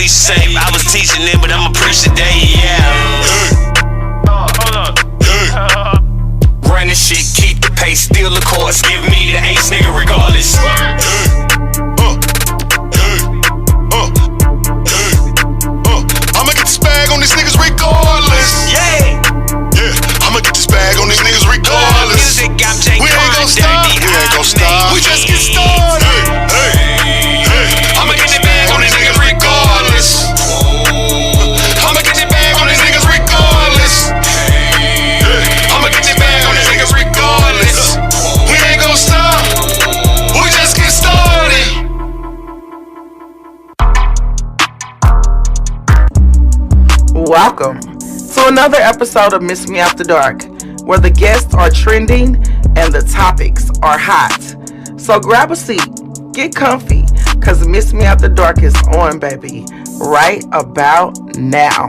be safe. I was teaching it, but I'ma preach today, yeah. Hold up. Running shit, keep the pace, steal the course. Give me the ace, nigga, regardless. I'ma get this bag on these niggas regardless. Yeah. I'ma get this bag on these niggas regardless. Music, I'm J. We ain't gon' stop. We ain't gon' stop. We just get started. I'ma get this bag on these niggas regardless. I'ma get this bag on these niggas regardless. I'ma get this bag on these niggas regardless. We ain't gon' stop. We just get started. Welcome to another episode of Miss Me After Dark, where the guests are trending and the topics are hot. So grab a seat, get comfy, cause Miss Me After Dark is on, baby, right about now.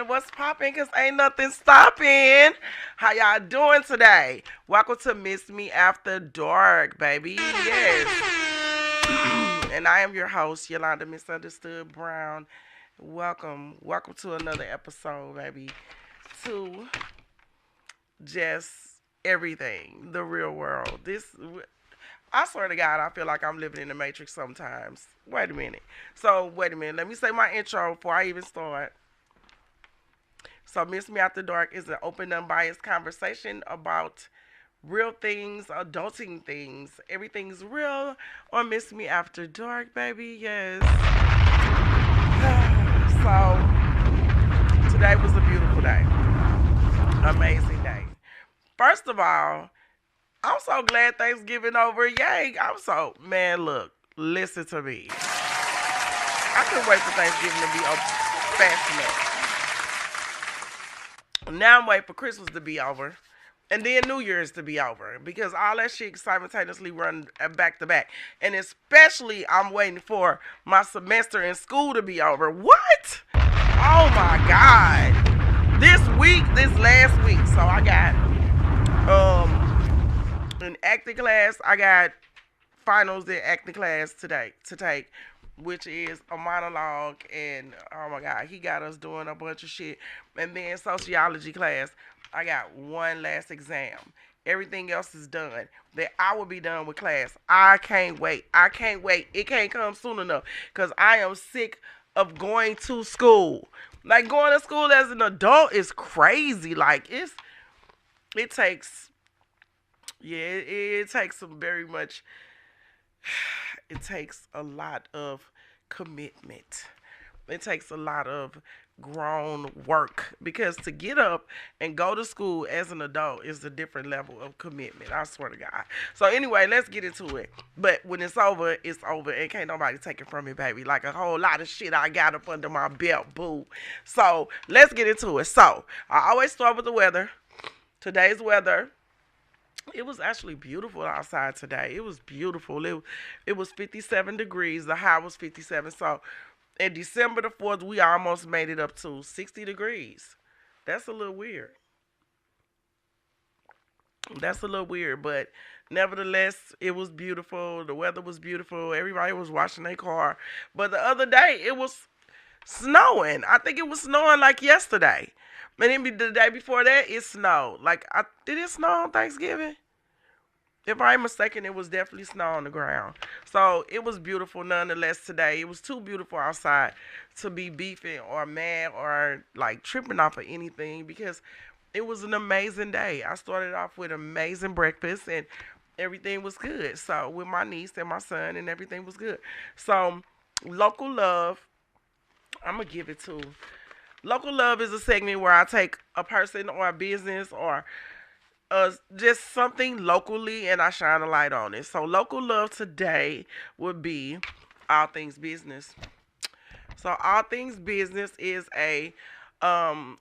What's poppin'? Cause ain't nothing stopping. How y'all doing today? Welcome to Miss Me After Dark, baby. Yes. And I am your host, Yolanda Misunderstood Brown. Welcome to another episode, baby. To just everything, the real world. I swear to God, I feel like I'm living in the Matrix sometimes. Wait a minute. Let me say my intro before I even start. So, Miss Me After Dark is an open, unbiased conversation about real things, adulting things. Everything's real on Miss Me After Dark, baby. Yes. So, today was a beautiful day. Amazing day. First of all, I'm so glad Thanksgiving over. Yay. Look, listen to me. I couldn't wait for Thanksgiving to be over fast enough. Now I'm waiting for Christmas to be over. And then New Year's to be over. Because all that shit simultaneously run back to back. And especially I'm waiting for my semester in school to be over. What? Oh my God. This last week. So I got an acting class. I got finals in acting class today to take, which is a monologue, and oh my God, he got us doing a bunch of shit. And then sociology class, I got one last exam. Everything else is done. Then I will be done with class. I can't wait. It can't come soon enough, because I am sick of going to school. Like, going to school as an adult is crazy. Like, it takes some very much. It takes a lot of commitment. It takes a lot of grown work, because to get up and go to school as an adult is a different level of commitment. I swear to God. So anyway, let's get into it. But when it's over, it's over, and can't nobody take it from me, baby. Like a whole lot of shit I got up under my belt, boo. So let's get into it. So I always start with the weather. Today's weather. It was actually beautiful outside today. It was beautiful. It was 57 degrees. The high was 57. So, in December the 4th, we almost made it up to 60 degrees. That's a little weird. But nevertheless, it was beautiful. The weather was beautiful. Everybody was washing their car. But the other day, it was snowing. I think it was snowing like yesterday. And then the day before that, it snowed. Did it snow on Thanksgiving? If I'm mistaken, it was definitely snow on the ground. So it was beautiful nonetheless today. It was too beautiful outside to be beefing or mad or like tripping off of anything, because it was an amazing day. I started off with amazing breakfast and everything was good. So with my niece and my son, and everything was good. So local love, I'm going to give it to. Local love is a segment where I take a person or a business or just something locally and I shine a light on it. So local love today would be All Things Business. So All Things Business is a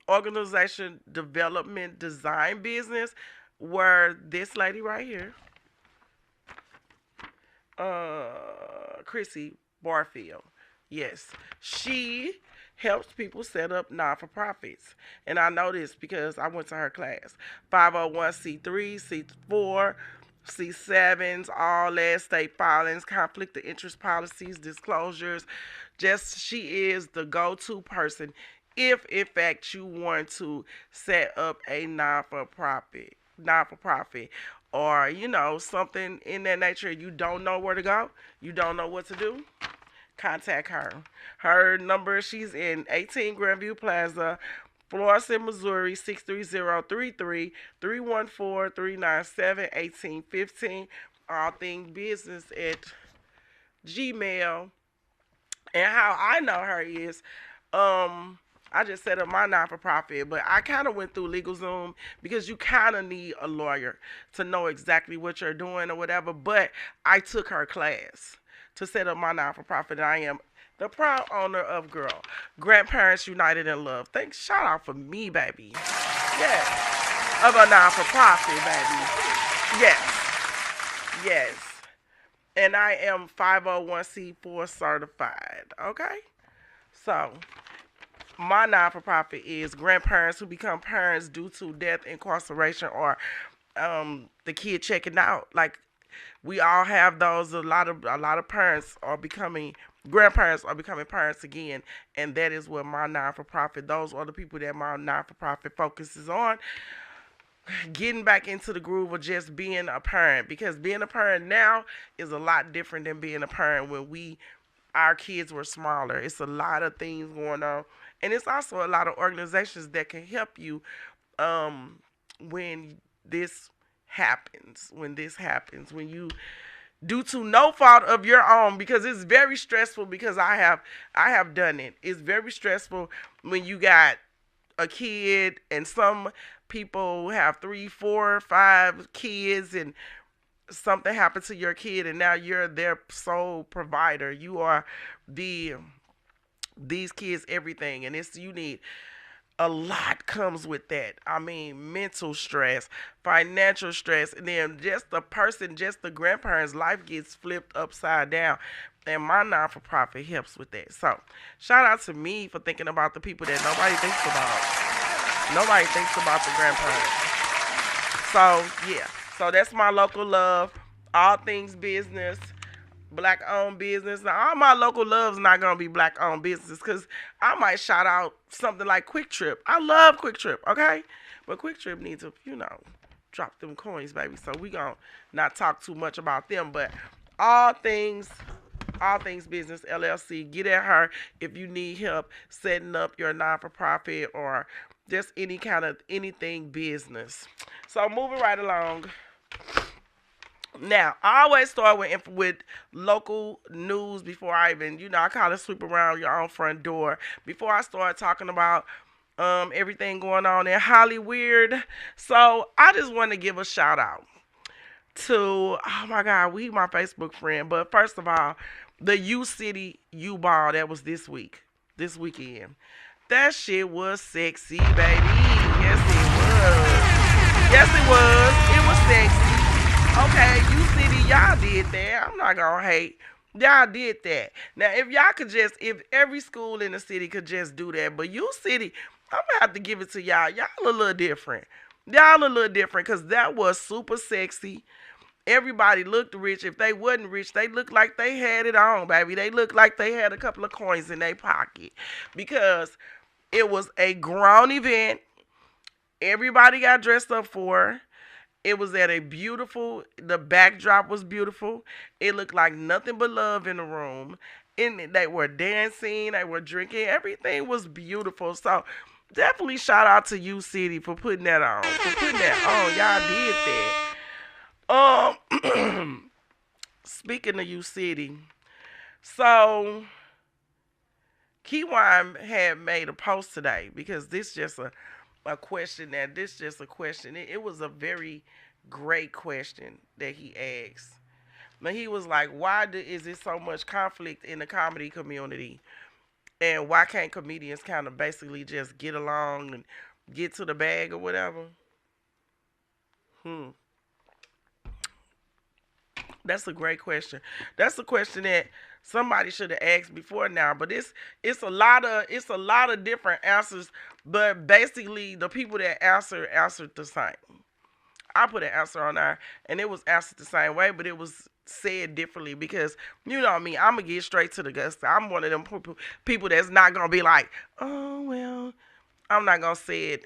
organization development design business where this lady right here, Chrissy Barfield, yes, she helps people set up non-for-profits. And I know this because I went to her class. 501c3, C4, C7s, all that, state filings, conflict of interest policies, disclosures. Just she is the go-to person if in fact you want to set up a non-for-profit or something in that nature. You don't know where to go, you don't know what to do, contact her. Her number, she's in 18 Grandview Plaza, Florissant, Missouri, 63033 314 397 1815. All things business at Gmail. And how I know her is, I just set up my non-for-profit, but I kind of went through LegalZoom because you kind of need a lawyer to know exactly what you're doing or whatever. But I took her class to set up my non-for-profit, and I am the proud owner of Grandparents United in Love. Thanks, shout out for me, baby. Yes, of a non-for-profit, baby. Yes. And I am 501c4 certified. Okay, so my non-for-profit is grandparents who become parents due to death, incarceration, or the kid checking out. Like, we all have those. A lot of parents are becoming grandparents, are becoming parents again, and that is what my non-for-profit. Those are the people that my non-for-profit focuses on. Getting back into the groove of just being a parent, because being a parent now is a lot different than being a parent when our kids were smaller. It's a lot of things going on, and it's also a lot of organizations that can help you when this happens. When you, due to no fault of your own, because it's very stressful, because I have done it. It's very stressful when you got a kid, and some people have 3, 4, 5 kids, and something happened to your kid, and now you're their sole provider. You are these kids everything, and you need a lot comes with that. I mean, mental stress, financial stress, and then just the grandparents' life gets flipped upside down. And my non-for-profit helps with that. So, shout out to me for thinking about the people that nobody thinks about. Nobody thinks about the grandparents. So, yeah. So, that's my local love. All things business. Black-owned business. Now, all my local love's not going to be black-owned business, because I might shout out something like Quick Trip. I love Quick Trip, okay? But Quick Trip needs to, drop them coins, baby. So, we going to not talk too much about them. But all things business LLC. Get at her if you need help setting up your non-for-profit or just anything business. So, moving right along. Now, I always start with local news before I even, I kind of sweep around your own front door before I start talking about everything going on in Hollywood. So, I just want to give a shout out to, oh my God, my Facebook friend. But first of all, the U-City U-Ball that was this weekend. That shit was sexy, baby. Yes, it was. It was sexy. Okay, U-City, y'all did that. I'm not gonna hate. Y'all did that. Now, if every school in the city could just do that, but U-City, I'm gonna have to give it to y'all. Y'all a little different. Because that was super sexy. Everybody looked rich. If they wasn't rich, they looked like they had it on, baby. They looked like they had a couple of coins in their pocket, because it was a grown event. Everybody got dressed up for her. It was the backdrop was beautiful. It looked like nothing but love in the room. And they were dancing, they were drinking. Everything was beautiful. So, definitely shout out to U-City for putting that on. Y'all did that. Speaking of U-City, so Keywine had made a post today, because this just a question. It was a very great question that he asked. Now, he was like, why is there so much conflict in the comedy community? And why can't comedians kind of basically just get along and get to the bag or whatever? That's a great question. That's a question that somebody should have asked before now. But it's a lot of different answers. But basically, the people that answered the same. I put an answer on there, and it was answered the same way, but it was said differently because you know me. I'm gonna get straight to the gusto. I'm one of them people that's not gonna be like, oh well. I'm not gonna say it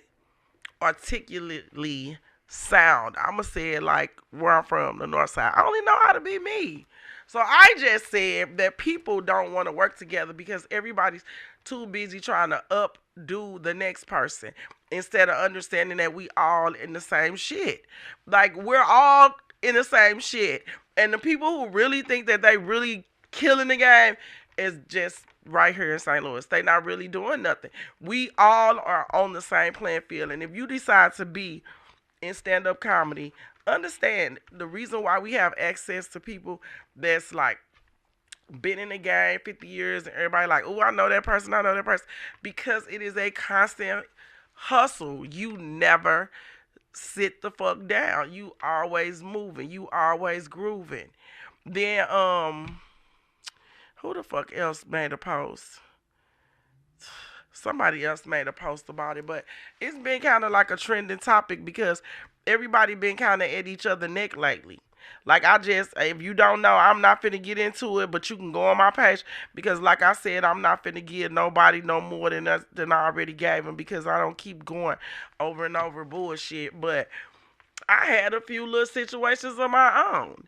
articulately sound. I'm gonna say it like where I'm from, the north side. I only know how to be me. So I just said that people don't want to work together because everybody's too busy trying to updo the next person instead of understanding that we all in the same shit. Like we're all in the same shit. And the people who really think that they really killing the game is just right here in St. Louis. They not really doing nothing. We all are on the same playing field. And if you decide to be in stand-up comedy, understand the reason why we have access to people that's like been in the game 50 years and everybody like, oh, I know that person, because it is a constant hustle. You never sit the fuck down. You always moving. You always grooving. Then who the fuck else made a post? Somebody else made a post about it, but it's been kind of like a trending topic because everybody been kind of at each other's neck lately. Like if you don't know, I'm not finna get into it, but you can go on my page because like I said, I'm not finna give nobody no more than I already gave them because I don't keep going over and over bullshit. But I had a few little situations of my own.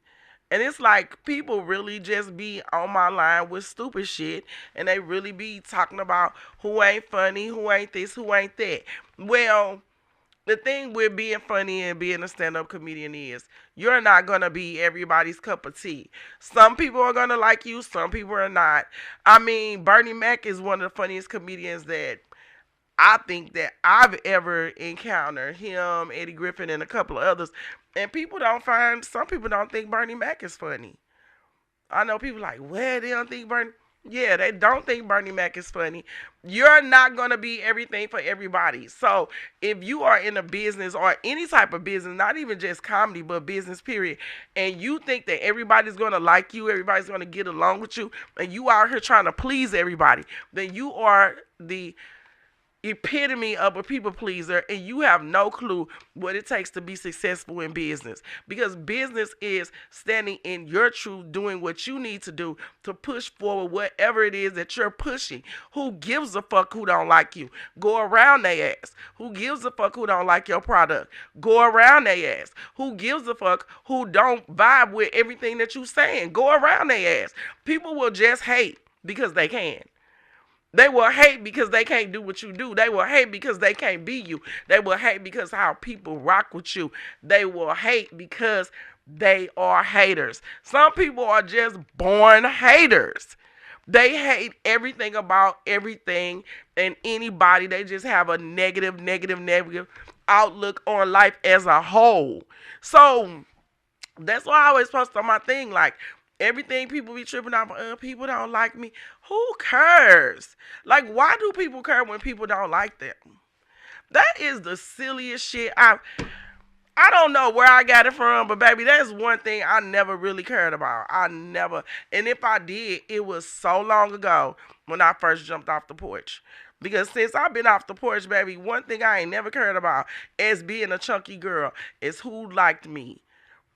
And it's like people really just be on my line with stupid shit and they really be talking about who ain't funny, who ain't this, who ain't that. Well, the thing with being funny and being a stand-up comedian is you're not going to be everybody's cup of tea. Some people are going to like you, some people are not. I mean, Bernie Mac is one of the funniest comedians that I think that I've ever encountered. Him, Eddie Griffin, and a couple of others. And some people don't think Bernie Mac is funny. I know people like, well, they don't think Bernie. Yeah, they don't think Bernie Mac is funny. You're not going to be everything for everybody. So if you are in a business or any type of business, not even just comedy, but business period, and you think that everybody's going to like you, everybody's going to get along with you, and you out here trying to please everybody, then you are the epitome of a people pleaser and you have no clue what it takes to be successful in business, because business is standing in your truth, doing what you need to do to push forward whatever it is that you're pushing. Who gives a fuck who don't like you? Go around their ass. Who gives a fuck who don't like your product? Go around their ass. Who gives a fuck who don't vibe with everything that you saying? Go around their ass. People will just hate because they can. They will hate because they can't do what you do. They will hate because they can't be you. They will hate because how people rock with you. They will hate because they are haters. Some people are just born haters. They hate everything about everything and anybody. They just have a negative outlook on life as a whole. So that's why I always post on my thing like, everything people be tripping out, people don't like me. Who cares? Like, why do people care when people don't like them? That is the silliest shit. I don't know where I got it from, but baby, that's one thing I never really cared about. And if I did, it was so long ago when I first jumped off the porch. Because since I've been off the porch, baby, one thing I ain't never cared about as being a chunky girl is who liked me.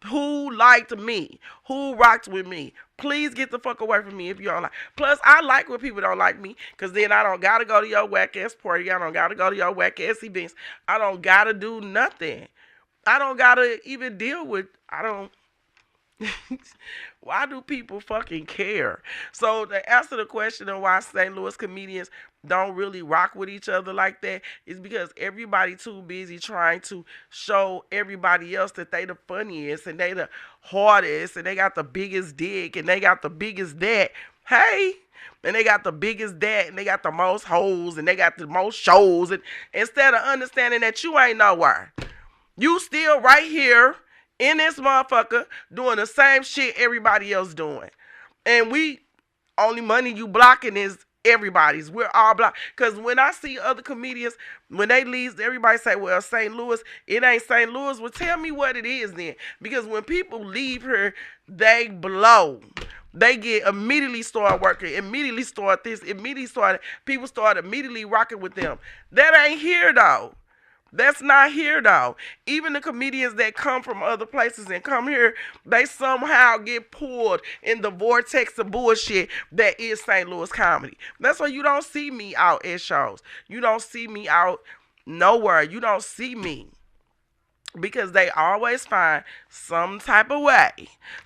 Who liked me? Who rocked with me? Please get the fuck away from me if you don't like. Plus, I like when people don't like me, because then I don't gotta go to your whack ass party. I don't gotta go to your whack ass events. I don't gotta do nothing. I don't gotta even deal with. Why do people fucking care? So to answer the question of why St. Louis comedians don't really rock with each other like that is because everybody too busy trying to show everybody else that they the funniest and they the hardest and they got the biggest dick and they got the biggest that. Hey, and they got the biggest that and they got the most hoes and they got the most shows, and instead of understanding that you ain't nowhere, you still right here in this motherfucker doing the same shit everybody else doing. And only money you blocking is Everybody's. We're all black. Because when I see other comedians, when they leave, everybody say, well, St. Louis, it ain't St. Louis. Well, tell me what it is then. Because when people leave here, they blow. They get immediately start working, immediately start this, immediately start, people start immediately rocking with them. That ain't here though. That's not here though. Even the comedians that come from other places and come here, they somehow get pulled in the vortex of bullshit that is St. Louis comedy. That's why you don't see me out at shows. You don't see me out nowhere. You don't see me. Because they always find some type of way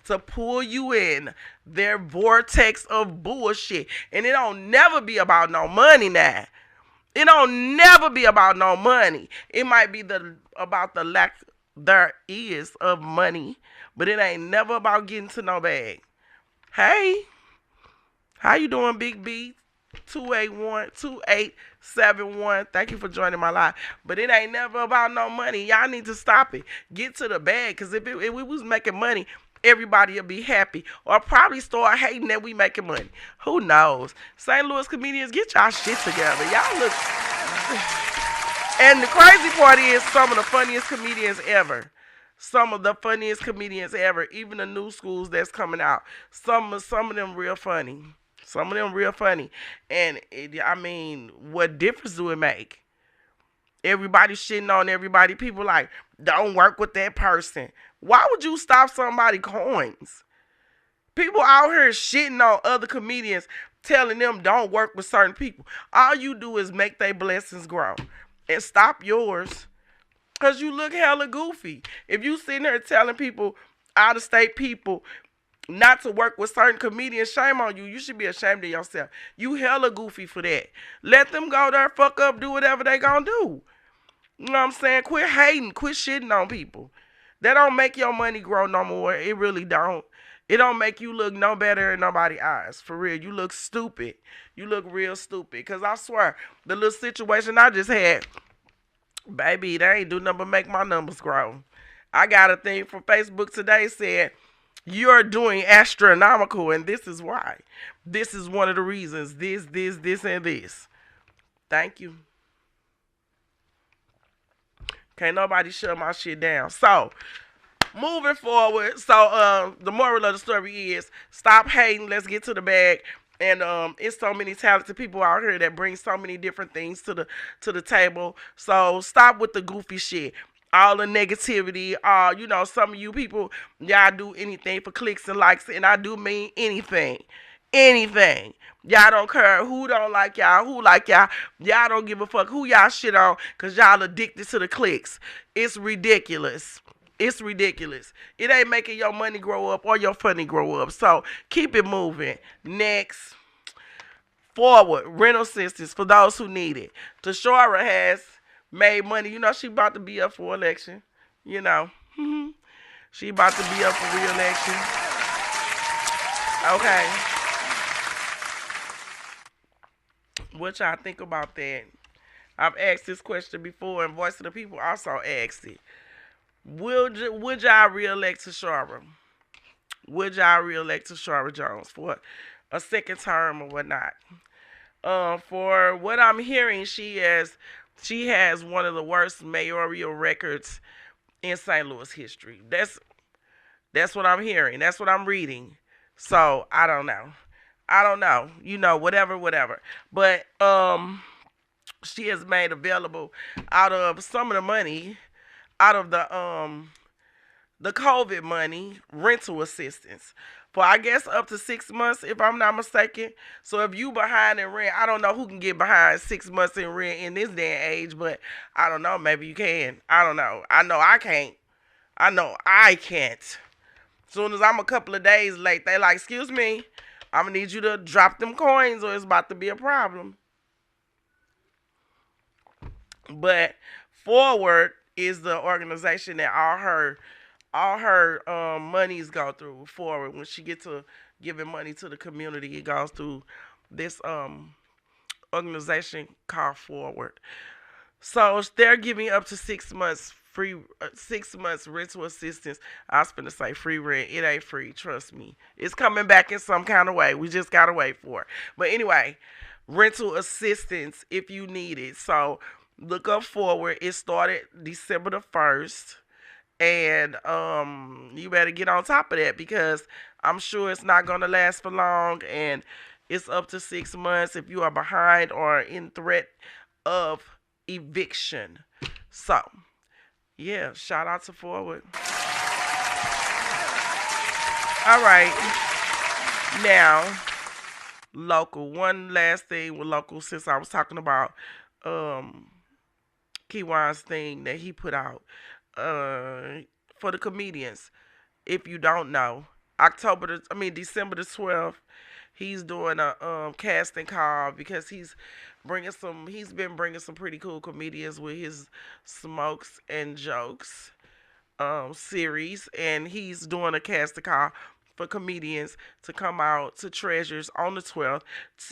to pull you in their vortex of bullshit. And it don't never be about no money now. It don't never be about no money. It might be about the lack there is of money, but it ain't never about getting to no bag. Hey, how you doing, Big B? 281-2871. Thank you for joining my live. But it ain't never about no money. Y'all need to stop it. Get to the bag, because if we was making money, everybody will be happy, or probably start hating that we making money. Who knows? St. Louis comedians, get y'all shit together. Y'all look. And the crazy part is, some of the funniest comedians ever. Some of the funniest comedians ever. Even the new schools that's coming out. Some of them real funny. Some of them real funny. And I mean, what difference do it make? Everybody shitting on everybody. People like, don't work with that person. Why would you stop somebody coins? People out here shitting on other comedians, telling them don't work with certain people. All you do is make their blessings grow. And stop yours. Because you look hella goofy. If you sitting there telling people, out-of-state people, not to work with certain comedians, shame on you. You should be ashamed of yourself. You hella goofy for that. Let them go there, fuck up, do whatever they gonna do. You know what I'm saying? Quit hating, quit shitting on people. That don't make your money grow no more. It really don't. It don't make you look no better in nobody's eyes. For real, you look stupid. You look real stupid. Because I swear, the little situation I just had, baby, they ain't do nothing but make my numbers grow. I got a thing from Facebook today said, you're doing astronomical, and this is why. This is one of the reasons. This, and this. Thank you. Can't nobody shut my shit down. So, moving forward. So, the moral of the story is, stop hating. Let's get to the bag. And it's so many talented people out here that bring so many different things to the table. So, stop with the goofy shit. All the negativity, you know, some of you people, y'all do anything for clicks and likes, and I do mean anything. Anything. Y'all don't care who don't like y'all, who like y'all. Y'all don't give a fuck who y'all shit on, because y'all addicted to the clicks. It's ridiculous. It's ridiculous. It ain't making your money grow up or your funny grow up. So, keep it moving. Next. Forward. Rental assistance for those who need it. Tashara has made money. You know, she about to be up for election. You know. She about to be up for re-election. Okay. What y'all think about that? I've asked this question before, and Voice of the People also asked it. Would y'all re-elect Tashara? Would y'all re-elect Tashara Jones for a second term or whatnot? For what I'm hearing, she has one of the worst mayoral records in St. Louis history. That's what I'm hearing. That's what I'm reading. So, I don't know. You know, whatever. But she has made available out of some of the money, out of the COVID money, rental assistance for, I guess, up to 6 months, if I'm not mistaken. So if you behind in rent, I don't know who can get behind 6 months in rent in this day and age, but I don't know, maybe you can. I don't know. I know I can't. As soon as I'm a couple of days late, they like, excuse me, I'm going to need you to drop them coins or it's about to be a problem. But Forward is the organization that all her monies go through. Forward. When she gets to giving money to the community, it goes through this organization called Forward. So they're giving up to 6 months free, 6 months rental assistance. I was finna say free rent. It ain't free, trust me. It's coming back in some kind of way. We just gotta wait for it. But anyway, rental assistance if you need it. So look up Forward. It started December the 1st. And you better get on top of that because I'm sure it's not gonna last for long, and it's up to 6 months if you are behind or in threat of eviction. So yeah, shout out to Forward. All right, now local. One last thing with local, since I was talking about um Keywan's thing that he put out for the comedians. If you don't know, December the 12th, he's doing a casting call because he's been bringing some pretty cool comedians with his Smokes and Jokes series, and he's doing a casting call for comedians to come out to Treasures on the 12th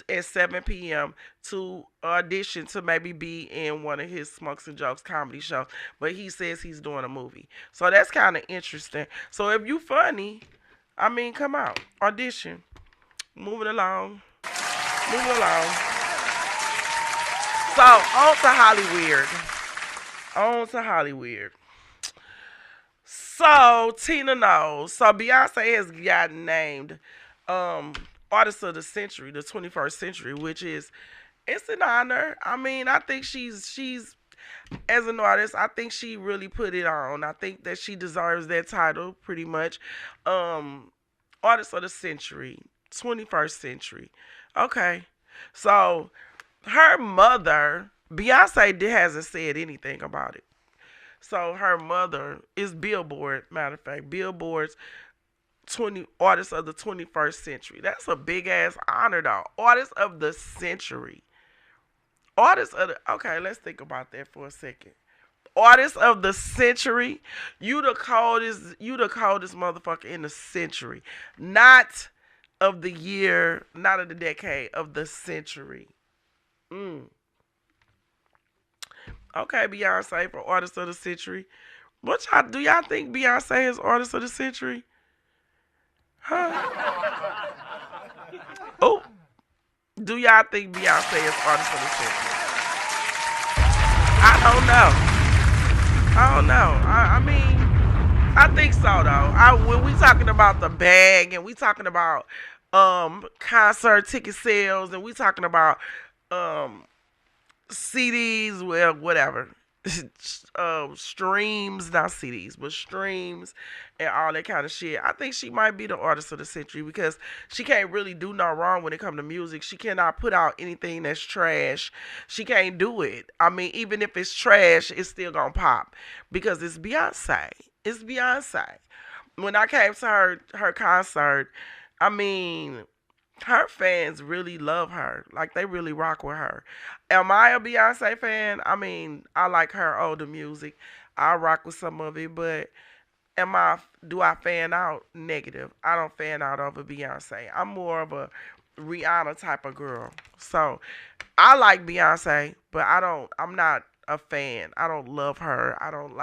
at 7 p.m. to audition to maybe be in one of his Smokes and Jokes comedy shows. But he says he's doing a movie. So that's kind of interesting. So if you funny, come out, audition. Moving along. Moving along. So, on to Hollywood. On to Hollywood. So, Tina knows. So, Beyonce has gotten named Artist of the Century, the 21st century, which is, it's an honor. I think she's as an artist, I think she really put it on. I think that she deserves that title pretty much. Artist of the Century, 21st century. Okay. So, her mother, Beyonce hasn't said anything about it. So her mother is Billboard, matter of fact, Billboard's 20 Artist of the 21st century. That's a big ass honor though. Artist of the century. Okay, let's think about that for a second. Artist of the century. You the coldest motherfucker in the century. Not of the year, not of the decade, of the century. Okay, Beyonce for Artist of the Century. Do y'all think Beyonce is Artist of the Century? Huh? Oh, do y'all think Beyonce is Artist of the Century? I don't know. I think so though. When we talking about the bag and we talking about concert ticket sales and we talking about CDs, well, whatever. Streams, not CDs, but streams and all that kind of shit. I think she might be the Artist of the Century because she can't really do no wrong when it comes to music. She cannot put out anything that's trash. She can't do it. Even if it's trash, it's still gonna pop because it's Beyonce. It's Beyonce. When I came to her concert, her fans really love her. Like, they really rock with her. Am I a Beyonce fan? I like her older music. I rock with some of it, but do I fan out? Negative. I don't fan out over Beyonce. I'm more of a Rihanna type of girl. So, I like Beyonce, but I'm not a fan. I don't love her. I don't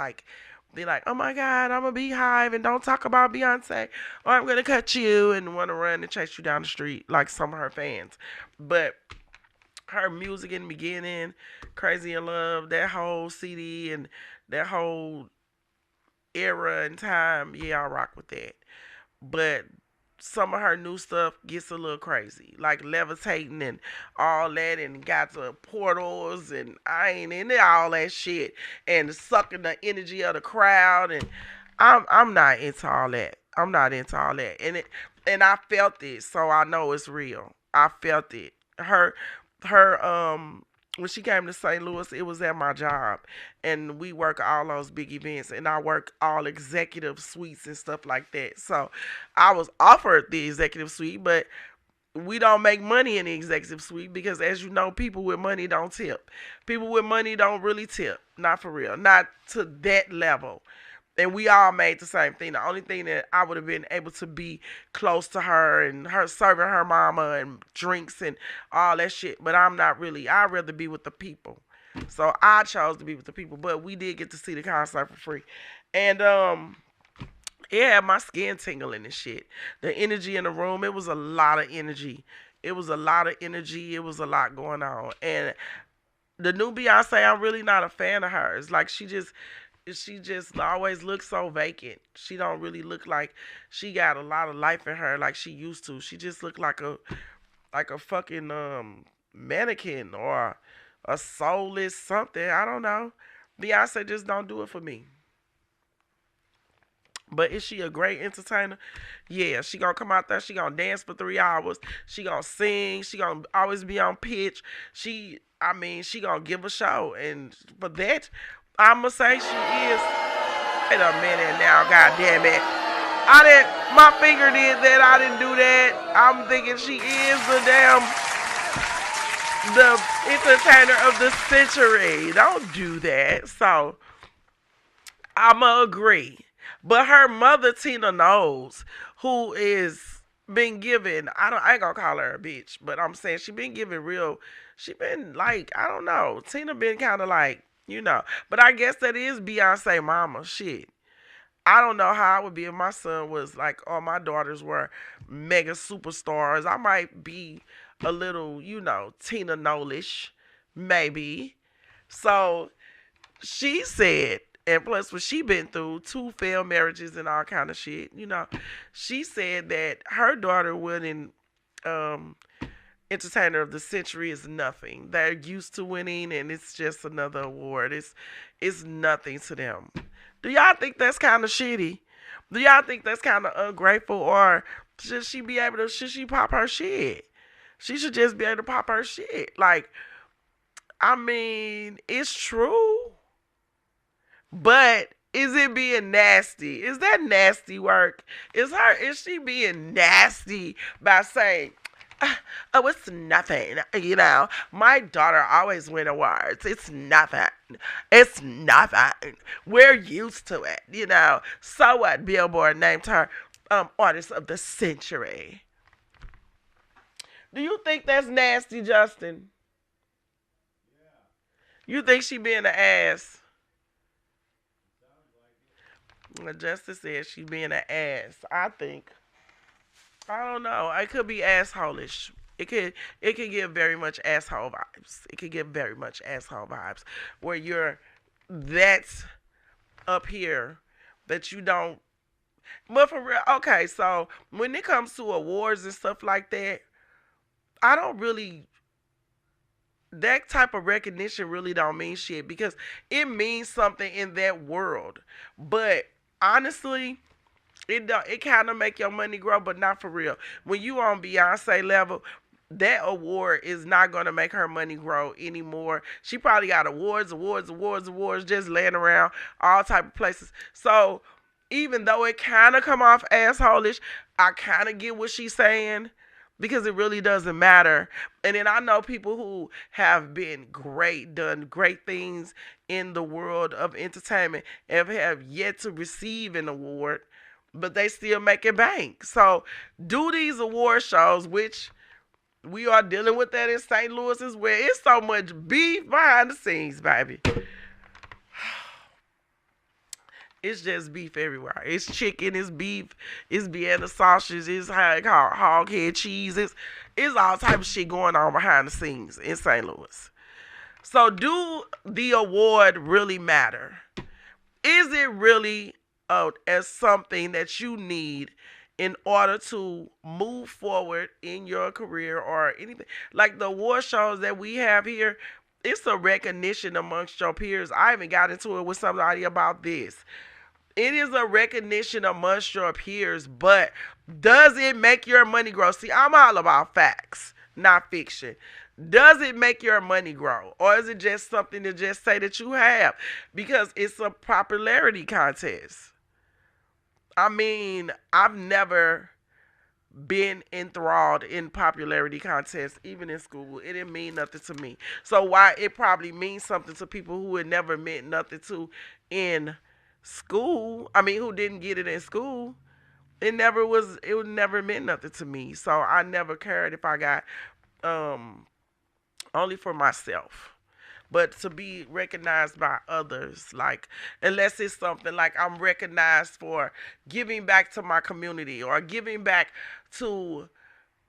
be like, oh my God, I'm a beehive and don't talk about Beyonce or I'm going to cut you and want to run and chase you down the street like some of her fans. But her music in the beginning, Crazy in Love, that whole CD and that whole era and time, yeah, I rock with that. But some of her new stuff gets a little crazy, like levitating and all that, and got the portals, and I ain't into all that shit, and sucking the energy of the crowd, and I'm not into all that. I'm not into all that, and I felt it, so I know it's real. I felt it. Her when she came to St. Louis, it was at my job, and we work all those big events, and I work all executive suites and stuff like that. So I was offered the executive suite, but we don't make money in the executive suite because, as you know, people with money don't tip. People with money don't really tip. Not for real. Not to that level. And we all made the same thing. The only thing that I would have been able to be close to her and her serving her mama and drinks and all that shit. But I'm not really. I'd rather be with the people. So I chose to be with the people. But we did get to see the concert for free. And it had my skin tingling and shit. The energy in the room, it was a lot of energy It was a lot of energy. It was a lot going on. And the new Beyonce, I'm really not a fan of hers. Like she just always looks so vacant. She don't really look like she got a lot of life in her like she used to. She just looked like a fucking mannequin or a soulless something. I don't know. Beyonce just don't do it for me. But is she a great entertainer? Yeah, she gonna come out there. She gonna dance for 3 hours. She gonna sing. She gonna always be on pitch. I mean, she gonna give a show, and for that, I'ma say she is. Wait a minute now, God damn it! I didn't. My finger did that. I didn't do that. I'm thinking she is the entertainer of the century. Don't do that. So I'ma agree. But her mother Tina Knowles, who is been given, I ain't gonna call her a bitch, but I'm saying she been given real, she been like, I don't know, Tina been kind of like, but I guess that is Beyonce mama shit. I don't know how I would be if my son was like, all my daughters were mega superstars. I might be a little, Tina Knowles, maybe. So she said, and plus what she been through, 2 failed marriages and all kind of shit, she said that her daughter wouldn't entertainer of the century is nothing. They're used to winning and it's just another award. It's nothing to them. Do y'all think that's kind of shitty? Do y'all think that's kind of ungrateful, or should she pop her shit? She should just be able to pop her shit. Like, I mean, it's true. But is it being nasty? Is that nasty work? Is she being nasty by saying, oh, it's nothing. My daughter always win awards. It's nothing. It's nothing. We're used to it. So what? Billboard named her artist of the century. Do you think that's nasty, Justin? You think she being an ass? Justice says she being an ass. I don't know. It could be assholish. It could give very much asshole vibes. It could give very much asshole vibes where you're that's up here that you don't. But for real, okay. So when it comes to awards and stuff like that, I don't really. That type of recognition really don't mean shit because it means something in that world. But honestly, it kind of make your money grow, but not for real. When you on Beyonce level, that award is not going to make her money grow anymore. She probably got awards just laying around all type of places. So even though it kind of come off assholish, I kind of get what she's saying because it really doesn't matter. And then I know people who have been great, done great things in the world of entertainment and have yet to receive an award, but they still making bank. So do these award shows, which we are dealing with that in St. Louis as well. It's so much beef behind the scenes, baby. It's just beef everywhere. It's chicken, it's beef, it's Vienna sausage, it's hog head cheese. It's all type of shit going on behind the scenes in St. Louis. So do the award really matter? Is it really as something that you need in order to move forward in your career or anything? Like the award shows that we have here, it's a recognition amongst your peers. I even got into it with somebody about this. It is a recognition amongst your peers, but does it make your money grow? See, I'm all about facts, not fiction. Does it make your money grow? Or is it just something to just say that you have? Because it's a popularity contest. I mean, I've never been enthralled in popularity contests, even in school. It didn't mean nothing to me. So why it probably means something to people who it never meant nothing to in school. I mean, who didn't get it in school. It never meant nothing to me. So I never cared if I got only for myself. But to be recognized by others, like, unless it's something like I'm recognized for giving back to my community or giving back to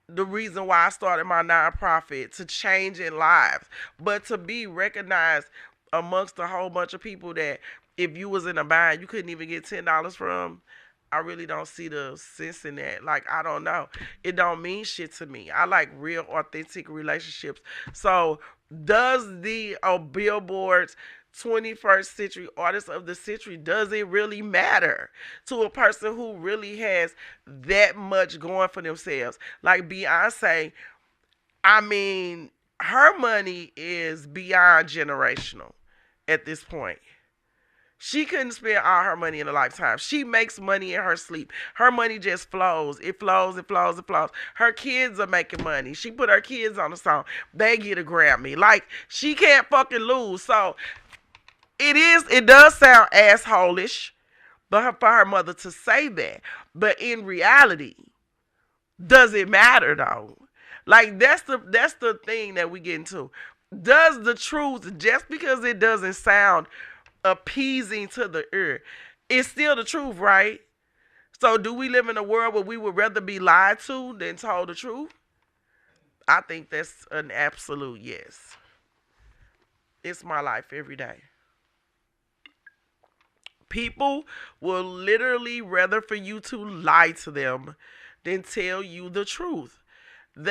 the reason why I started my nonprofit, to changing lives, but to be recognized amongst a whole bunch of people that if you was in a bind, you couldn't even get $10 from. I really don't see the sense in that. Like, I don't know. It don't mean shit to me. I like real, authentic relationships. So, does the Billboard's 21st Century Artist of the Century, does it really matter to a person who really has that much going for themselves? Like Beyonce, I mean, her money is beyond generational at this point. She couldn't spend all her money in a lifetime. She makes money in her sleep. Her money just flows. It flows, it flows, it flows. Her kids are making money. She put her kids on the song. They get a Grammy. Like, she can't fucking lose. So, it does sound asshole-ish for her mother to say that. But in reality, does it matter though? Like, that's the thing that we get into. Does the truth, just because it doesn't sound appeasing to the ear, it's still the truth, right? So do we live in a world where we would rather be lied to than told the truth? I think that's an absolute yes. It's my life every day. People will literally rather for you to lie to them than tell you the truth. Tell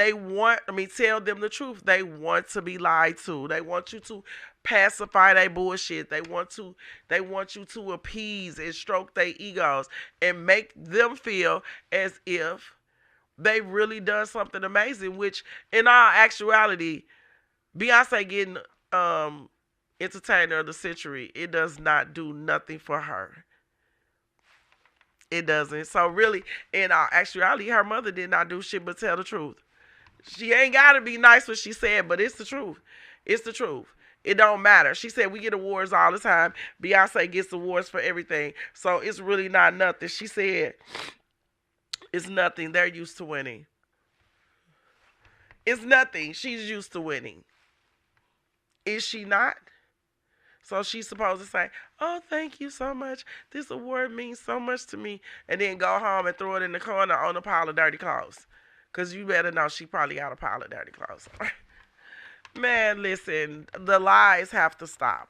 them the truth. They want to be lied to. They want you to pacify their bullshit. They want you to appease and stroke their egos and make them feel as if they really done something amazing, which in all actuality, Beyonce getting Entertainer of the Century, it does not do nothing for her. It doesn't. So really, in all actuality, her mother did not do shit but tell the truth. She ain't got to be nice what she said, but it's the truth. It's the truth. It don't matter. She said we get awards all the time. Beyonce gets awards for everything. So it's really not nothing. She said it's nothing. They're used to winning. It's nothing. She's used to winning. Is she not? So she's supposed to say, oh, thank you so much. This award means so much to me. And then go home and throw it in the corner on a pile of dirty clothes. Because you better know she probably got a pile of dirty clothes. Man, listen, the lies have to stop.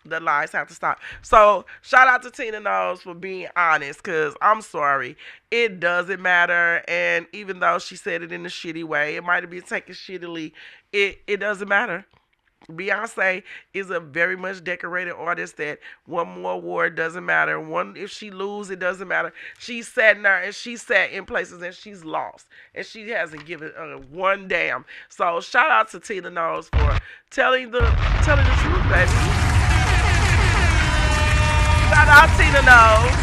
The lies have to stop. So, shout out to Tina Knowles for being honest, because I'm sorry. It doesn't matter. And even though she said it in a shitty way, it might have been taken shittily, it doesn't matter. Beyonce is a very much decorated artist that one more award doesn't matter. If she lose, it doesn't matter. She's sat in there and she's sat in places and she's lost. And she hasn't given one damn. So shout out to Tina Knowles for telling the truth, baby. Shout out Tina Knowles.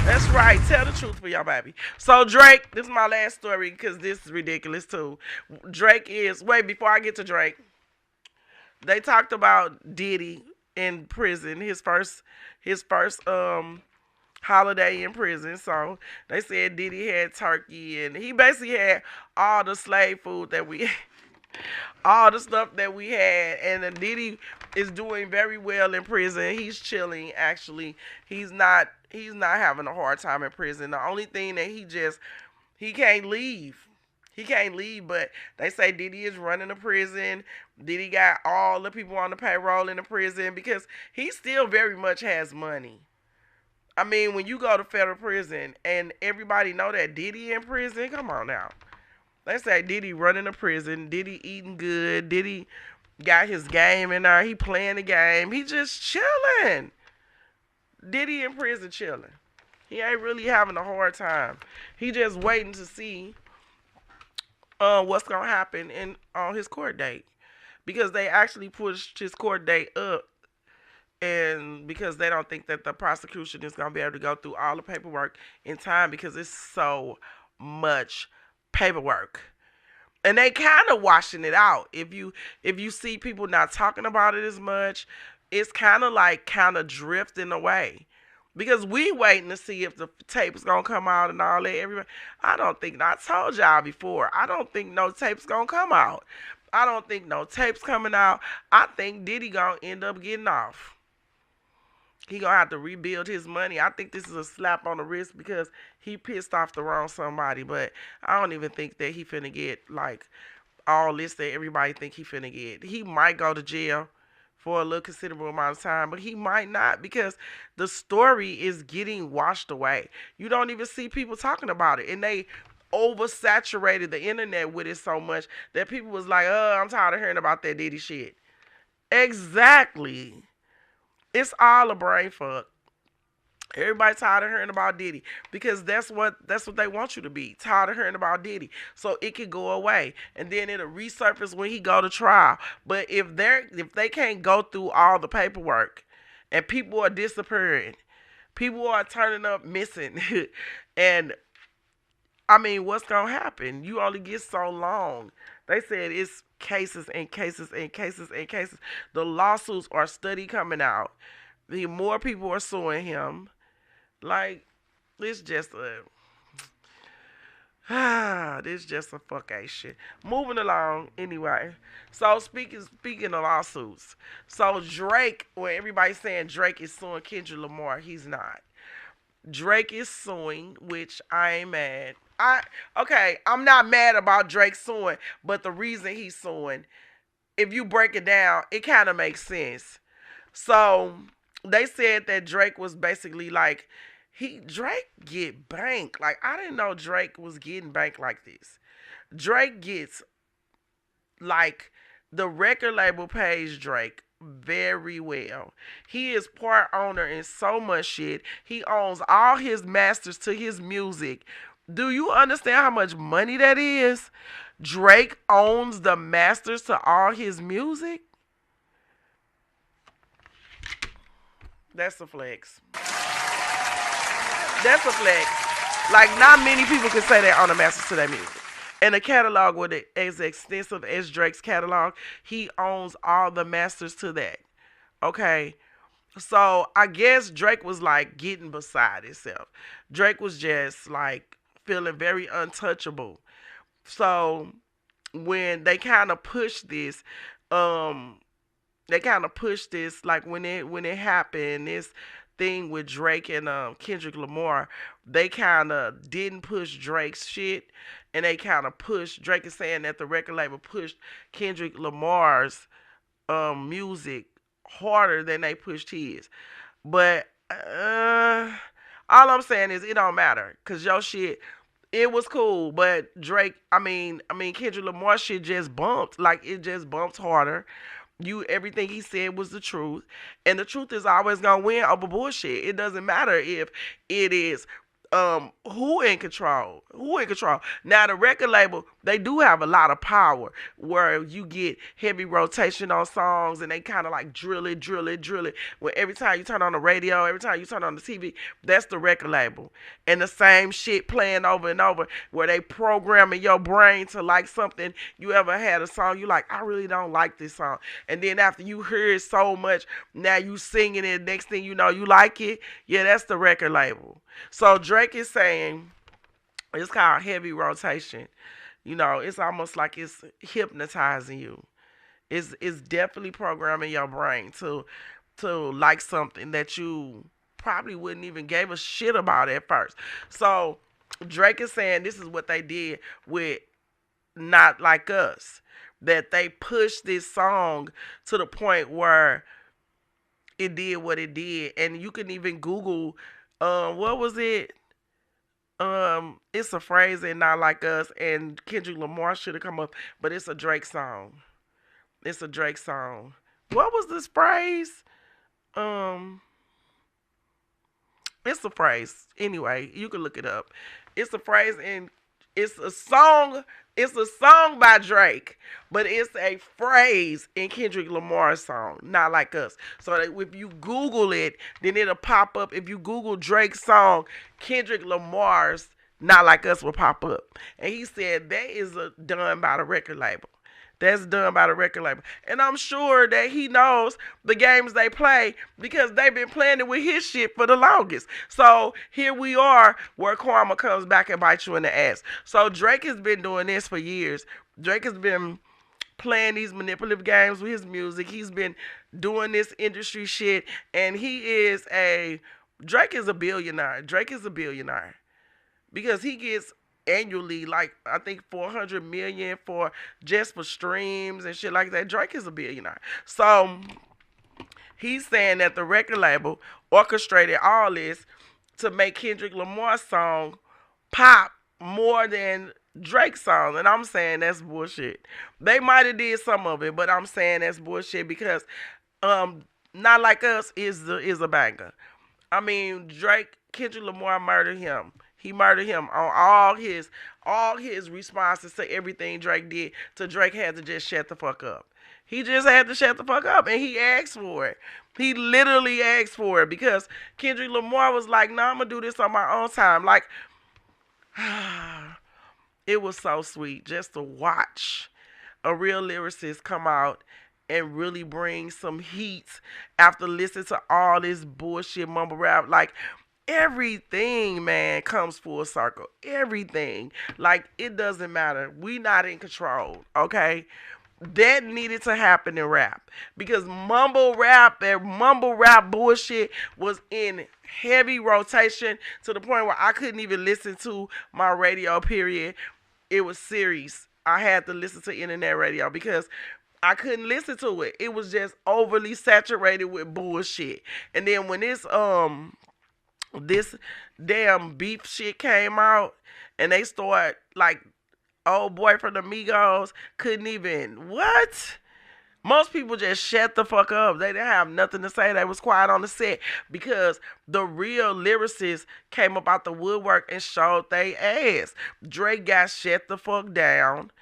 That's right. Tell the truth for y'all, baby. So Drake, this is my last story because this is ridiculous too. Before I get to Drake, they talked about Diddy in prison, his first holiday in prison. So they said Diddy had turkey and he basically had all the slave food that we all the stuff that we had. And Diddy is doing very well in prison. He's chilling actually. He's not having a hard time in prison. The only thing that he can't leave. He can't leave, but they say Diddy is running the prison. Diddy got all the people on the payroll in the prison because he still very much has money. I mean, when you go to federal prison and everybody know that Diddy in prison, come on now. They say Diddy running the prison, Diddy eating good, Diddy got his game in there, he playing the game, he just chilling. Diddy in prison chilling. He ain't really having a hard time. He just waiting to see what's gonna happen on his court date, because they actually pushed his court date up, and because they don't think that the prosecution is gonna be able to go through all the paperwork in time because it's so much paperwork, and they kind of washing it out. If you see people not talking about it as much, it's kind of drifting away. Because we waiting to see if the tape's gonna come out and all that. Everybody, I told y'all before, I don't think no tape's gonna come out. I don't think no tape's coming out. I think Diddy gonna end up getting off. He gonna have to rebuild his money. I think this is a slap on the wrist because he pissed off the wrong somebody. But I don't even think that he finna get like all this that everybody think he finna get. He might go to jail for a little considerable amount of time, but he might not because the story is getting washed away. You don't even see people talking about it, and they oversaturated the internet with it so much that people was like, I'm tired of hearing about that Diddy shit. Exactly. It's all a brain fuck. Everybody tired of hearing about Diddy because that's what they want you to be, tired of hearing about Diddy, so it can go away and then it'll resurface when he go to trial. But if they can't go through all the paperwork and people are disappearing, people are turning up missing, and I mean, what's gonna happen? You only get so long. They said it's cases and cases and cases and cases. The lawsuits are steady coming out. The more people are suing him. Like, this just this just a fuck ass shit. Moving along, anyway. So speaking of lawsuits, so Drake, when everybody's saying Drake is suing Kendrick Lamar, he's not. Drake is suing, which I ain't mad. I'm not mad about Drake suing, but the reason he's suing, if you break it down, it kind of makes sense. So they said that Drake was basically like, Drake get banked. Like, I didn't know Drake was getting banked like this. Drake gets, like, the record label pays Drake very well. He is part owner in so much shit. He owns all his masters to his music. Do you understand how much money that is? Drake owns the masters to all his music. That's a flex. That's a flex. Like, not many people can say they own the masters to their music. And a catalog with it as extensive as Drake's catalog, he owns all the masters to that. Okay? So, I guess Drake was, like, getting beside himself. Drake was just, like, feeling very untouchable. So, when they kind of pushed this, like, when it happened, this thing with Drake and Kendrick Lamar, they kind of didn't push Drake's shit, and they kind of pushed, Drake is saying that the record label pushed Kendrick Lamar's music harder than they pushed his. But all I'm saying is it don't matter, because your shit, it was cool, but Kendrick Lamar shit just bumped. Like, it just bumped harder. Everything he said was the truth, and the truth is always gonna win over bullshit. It doesn't matter if it is who in control. Now, the record label, they do have a lot of power where you get heavy rotation on songs, and they kind of like drill it. Where every time you turn on the radio, every time you turn on the TV, that's the record label. And the same shit playing over and over, where they programming your brain to like something. You ever had a song, you like, I really don't like this song. And then after you hear it so much, now you singing it, next thing you know, you like it. Yeah, that's the record label. So Drake is saying it's called heavy rotation. You know, it's almost like it's hypnotizing you. It's definitely programming your brain to like something that you probably wouldn't even give a shit about at first. So Drake is saying this is what they did with Not Like Us. That they pushed this song to the point where it did what it did. And you can even Google, what was it? It's a phrase in Not Like Us, and Kendrick Lamar should have come up, but it's a Drake song. What was this phrase? It's a phrase. Anyway, you can look it up. It's a phrase, and it's a song. It's a song by Drake, but it's a phrase in Kendrick Lamar's song, Not Like Us. So if you Google it, then it'll pop up. If you Google Drake's song, Kendrick Lamar's Not Like Us will pop up. And he said that is done by the record label. That's done by the record label. And I'm sure that he knows the games they play because they've been playing it with his shit for the longest. So here we are where karma comes back and bites you in the ass. So Drake has been doing this for years. Drake has been playing these manipulative games with his music. He's been doing this industry shit, and Drake is a billionaire. Drake is a billionaire because he gets annually like I think 400 million for just for streams and shit like that. Drake is a billionaire. So he's saying that the record label orchestrated all this to make Kendrick Lamar's song pop more than Drake's song, and I'm saying that's bullshit. They might have did some of it, but I'm saying that's bullshit because Not Like Us is a banger. I mean, Kendrick Lamar murdered him. He murdered him on all his responses to everything Drake did. So Drake had to just shut the fuck up. He just had to shut the fuck up, and he asked for it. He literally asked for it because Kendrick Lamar was like, "No, I'm gonna do this on my own time." Like, it was so sweet just to watch a real lyricist come out and really bring some heat after listening to all this bullshit mumble rap. Like, everything, man, comes full circle. Everything. Like, it doesn't matter. We not in control, okay? That needed to happen in rap because mumble rap and mumble rap bullshit was in heavy rotation to the point where I couldn't even listen to my radio, period. It was serious. I had to listen to internet radio because I couldn't listen to it. It was just overly saturated with bullshit. And then when this damn beef shit came out and they start like old boy from the Migos couldn't even what? Most people just shut the fuck up. They didn't have nothing to say. They was quiet on the set because the real lyricists came up out the woodwork and showed they ass. Drake got shut the fuck down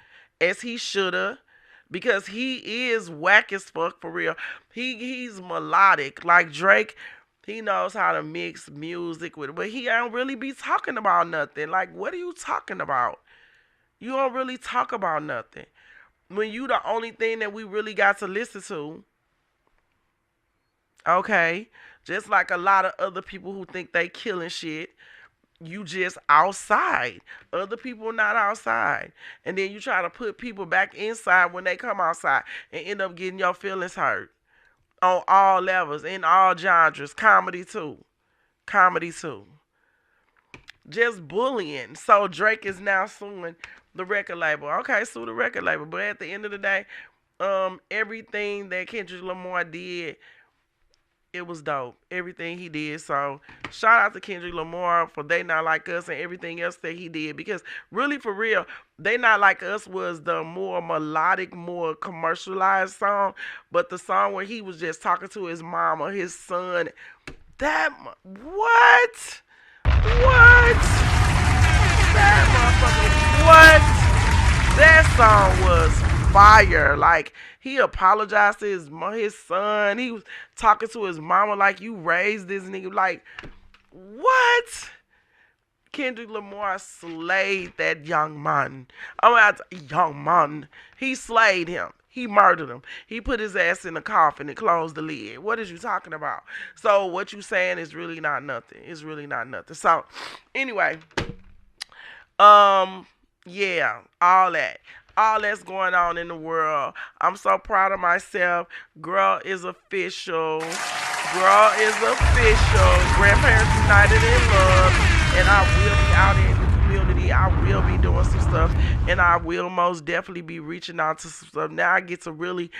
as he shoulda because he is whack as fuck for real. He's melodic. Like Drake, he knows how to mix music with it, but he don't really be talking about nothing. Like, what are you talking about? You don't really talk about nothing. When you the only thing that we really got to listen to. Okay. Just like a lot of other people who think they killing shit. You just outside. Other people not outside. And then you try to put people back inside when they come outside and end up getting your feelings hurt. On all levels, in all genres. Comedy too. Comedy too. Just bullying. So Drake is now suing the record label. Okay, sue the record label. But at the end of the day, everything that Kendrick Lamar did, it was dope. Everything he did. So shout out to Kendrick Lamar for They Not Like Us and everything else that he did. Because really, for real, They Not Like Us was the more melodic, more commercialized song. But the song where he was just talking to his mama, his son, what? That motherfucker, what? That song was fire. Like, he apologized to his son. He was talking to his mama like, you raised this nigga. Like, what? Kendrick Lamar slayed that young man. Young man. He slayed him. He murdered him. He put his ass in a coffin and closed the lid. What is you talking about? So what you saying is really not nothing. It's really not nothing. So anyway, yeah, all that's going on in the world. I'm so proud of myself. Girl is official. Girl is official. Grandparents United in Love. And I will be out in the community. I will be doing some stuff. And I will most definitely be reaching out to some stuff. Now I get to really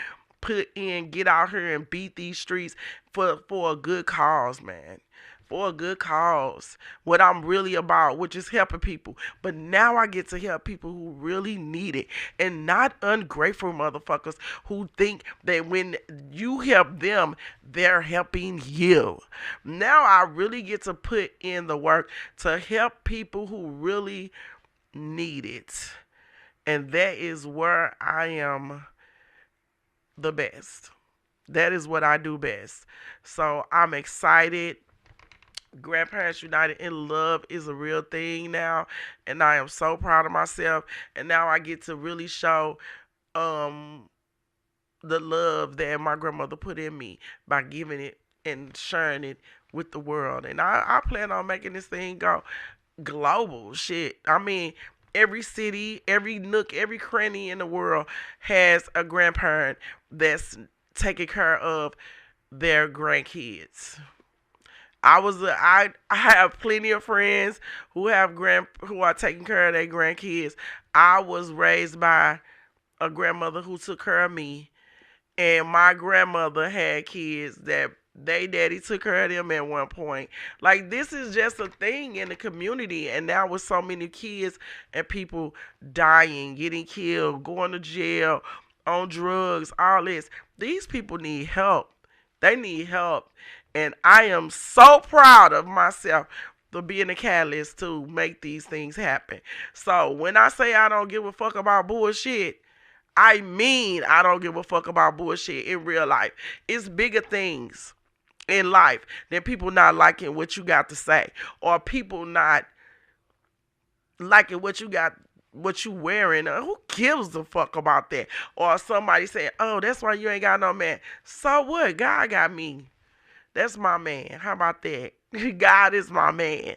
get out here and beat these streets for a good cause, man. For a good cause. What I'm really about, which is helping people. But now I get to help people who really need it. And not ungrateful motherfuckers who think that when you help them, they're helping you. Now I really get to put in the work to help people who really need it. And that is where I am the best. That is what I do best. So I'm excited. Grandparents United in Love is a real thing now, and I am so proud of myself. And now I get to really show the love that my grandmother put in me by giving it and sharing it with the world. And I plan on making this thing go global. Shit, I mean, every city, every nook, every cranny in the world has a grandparent that's taking care of their grandkids. I have plenty of friends who are taking care of their grandkids. I was raised by a grandmother who took care of me, and my grandmother had kids that they daddy took care of them at one point. Like, this is just a thing in the community, and now with so many kids and people dying, getting killed, going to jail, on drugs, all this, these people need help. They need help. And I am so proud of myself for being a catalyst to make these things happen. So when I say I don't give a fuck about bullshit, I mean I don't give a fuck about bullshit in real life. It's bigger things in life than people not liking what you got to say, or people not liking what you got, what you wearing. Who gives a fuck about that? Or somebody saying, oh, that's why you ain't got no man. So what? God got me. That's my man. How about that? God is my man.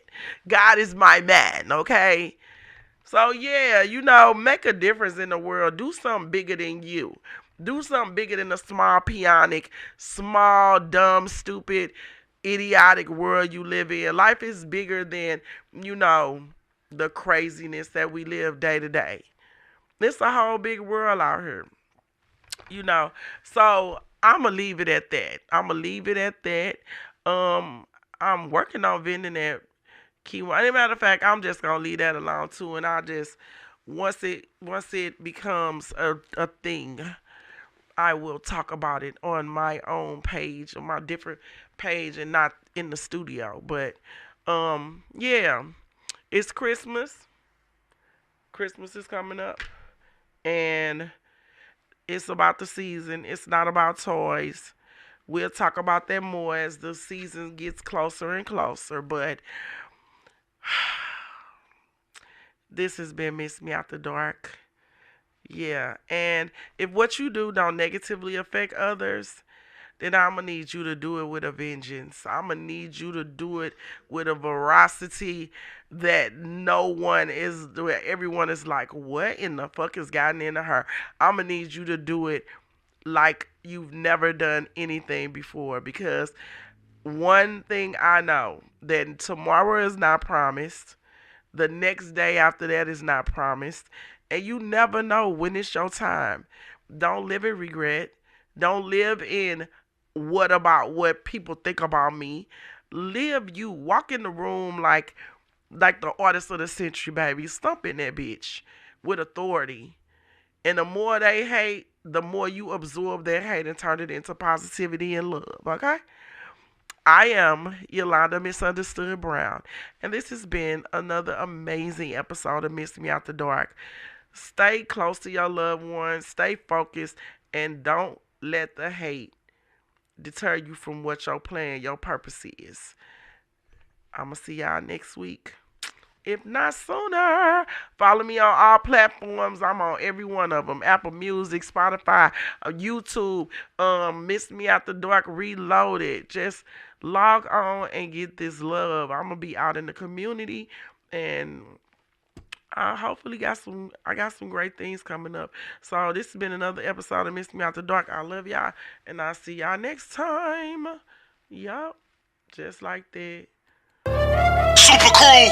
God is my man, okay? So yeah, make a difference in the world. Do something bigger than you. Do something bigger than the small, peonic, small, dumb, stupid, idiotic world you live in. Life is bigger than, the craziness that we live day to day. It's a whole big world out here. So I'm going to leave it at that. I'm working on vending that quinoa. As a matter of fact, I'm just going to leave that alone too. And I just, once it becomes a thing, I will talk about it on my own page, on my different page, and not in the studio. But, yeah, it's Christmas. Christmas is coming up. And it's about the season. It's not about toys. We'll talk about that more as the season gets closer and closer. But this has been Miss Me After Dark. Yeah, and if what you do don't negatively affect others, then I'm going to need you to do it with a vengeance. I'm going to need you to do it with a veracity that everyone is like, what in the fuck has gotten into her? I'm going to need you to do it like you've never done anything before, because one thing I know, that tomorrow is not promised. The next day after that is not promised. And you never know when it's your time. Don't live in regret. Don't live in what people think about me. Live you. Walk in the room like the artist of the century, baby. Stomp in that bitch with authority. And the more they hate, the more you absorb their hate and turn it into positivity and love, okay? I am Yolanda Misunderstood Brown, and this has been another amazing episode of Miss Me After Dark. Stay close to your loved ones, stay focused, and don't let the hate deter you from what your plan, your purpose is. I'm going to see y'all next week. If not sooner, follow me on all platforms. I'm on every one of them. Apple Music, Spotify, YouTube, Miss Me After Dark Reloaded. Just log on and get this love. I'm going to be out in the community, and I hopefully got some great things coming up. So this has been another episode of Miss Me After Dark. I love y'all, and I'll see y'all next time. Yup, just like that. Super Crew.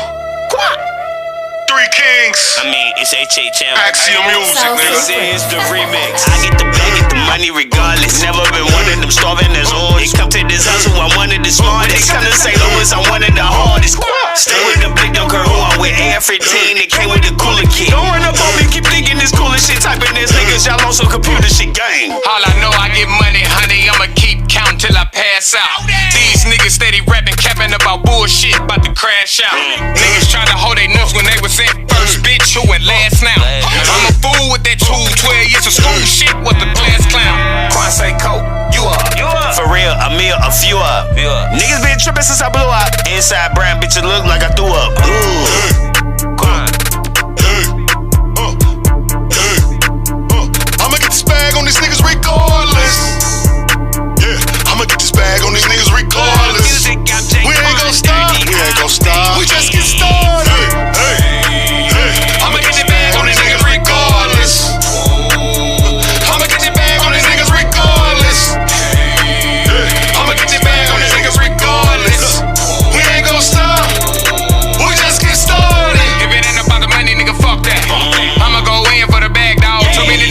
Three Kings. It's HHM. Axiom Music, nigga. This is the remix. I get the bag, get the money regardless. Never been one of them starving as always. Come to this hustle, I'm one of the smartest. Come to St. Louis, I'm one of the hardest. Stay with the big don't care who I'm with. AR-15, it came with the cooler kid. Don't run up on me, keep thinking this cooler shit. Typing this niggas, y'all on some computer shit game. All I know, I get money, honey. I'ma keep counting till I pass out. These niggas steady rapping, capping about bullshit, about to crash out. Niggas trying to hold their nuts when they was in first, bitch. Who at last now? I'm a fool with that 12 years of school shit. What the class clown? Quan say coke, you up. For real, a meal, a few up. Niggas been tripping since I blew up. Inside brown bitches look like I threw up. Ooh.